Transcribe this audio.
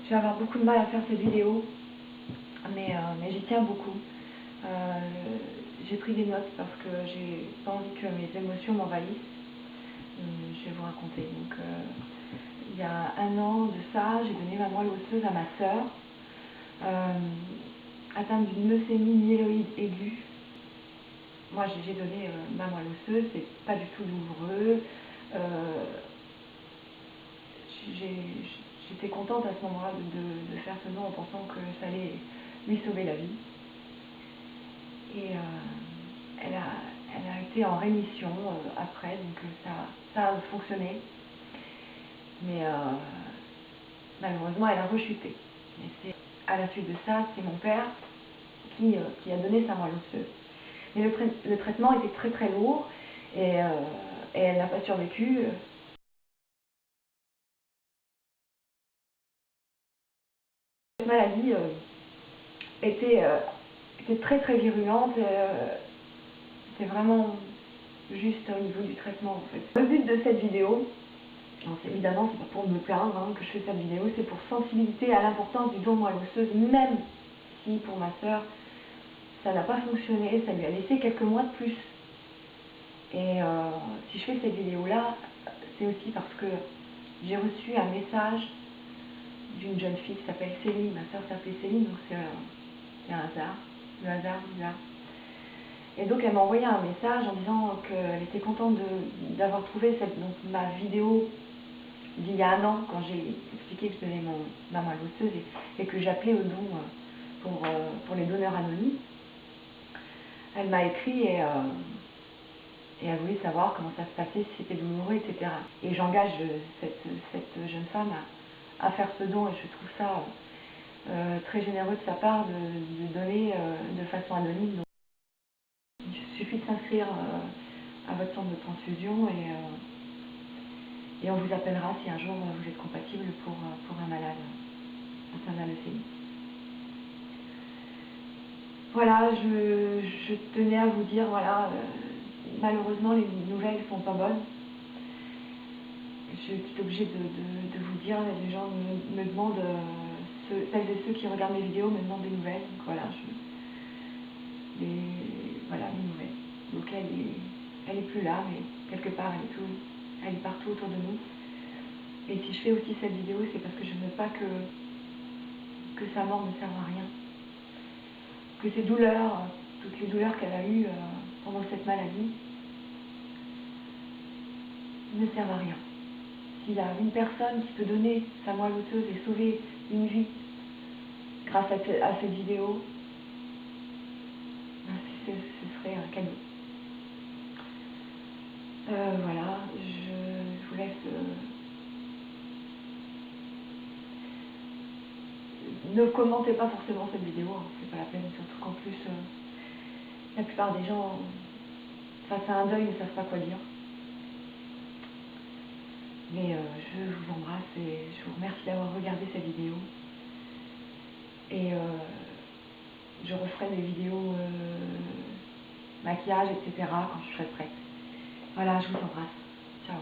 Je vais avoir beaucoup de mal à faire cette vidéo, mais j'y tiens beaucoup. J'ai pris des notes parce que j'ai pas envie que mes émotions m'envahissent. Je vais vous raconter. Donc, il y a 1 an de ça, j'ai donné ma moelle osseuse à ma sœur, atteinte d'une leucémie myéloïde aiguë. Moi, j'ai donné ma moelle osseuse, c'est pas du tout douloureux. J'étais contente à ce moment-là de faire ce don en pensant que ça allait lui sauver la vie. Et elle a été en rémission après, donc ça a fonctionné. Mais malheureusement, elle a rechuté. Et c'est à la suite de ça, c'est mon père qui a donné sa moelle osseuse. Mais le traitement était très très lourd et elle n'a pas survécu. Cette maladie était très très virulente. C'est vraiment juste au niveau du traitement en fait. Le but de cette vidéo, évidemment c'est pas pour me plaindre que je fais cette vidéo, c'est pour sensibiliser à l'importance du don de moelle osseuse, même si pour ma soeur ça n'a pas fonctionné, ça lui a laissé quelques mois de plus. Et si je fais cette vidéo là, c'est aussi parce que j'ai reçu un message d'une jeune fille qui s'appelle Céline. Ma soeur s'appelait Céline, donc c'est un hasard, le hasard bizarre. Et donc elle m'a envoyé un message en disant qu'elle était contente d'avoir trouvé ma vidéo d'il y a 1 an, quand j'ai expliqué que je donnais ma moelle osseuse et que j'appelais au don pour les donneurs anonymes. Elle m'a écrit et elle voulait savoir comment ça se passait, si c'était douloureux, etc. Et j'engage cette jeune femme à faire ce don, et je trouve ça très généreux de sa part de donner de façon anonyme. Donc, il suffit de s'inscrire à votre centre de transfusion et on vous appellera si un jour vous êtes compatible pour un malade atteint de la leucémie. Voilà, je tenais à vous dire, voilà, malheureusement les nouvelles sont pas bonnes. Je suis obligée de vous dire, les gens me demandent, celles et ceux qui regardent mes vidéos me demandent des nouvelles. Donc voilà, voilà mes nouvelles. Donc elle est plus là, mais quelque part elle est partout autour de nous. Et si je fais aussi cette vidéo, c'est parce que je ne veux pas que sa mort ne serve à rien. Que ces douleurs, toutes les douleurs qu'elle a eues pendant cette maladie, ne servent à rien. S'il y a une personne qui peut donner sa moelle osseuse et sauver une vie grâce à cette vidéo, ce serait un cadeau. Voilà, je vous laisse. Ne commentez pas forcément cette vidéo, c'est pas la peine, surtout qu'en plus, la plupart des gens, face à un deuil, ne savent pas quoi dire. Mais je vous embrasse et je vous remercie d'avoir regardé cette vidéo. Et je referai des vidéos maquillage, etc. quand je serai prête. Voilà, je vous embrasse. Ciao.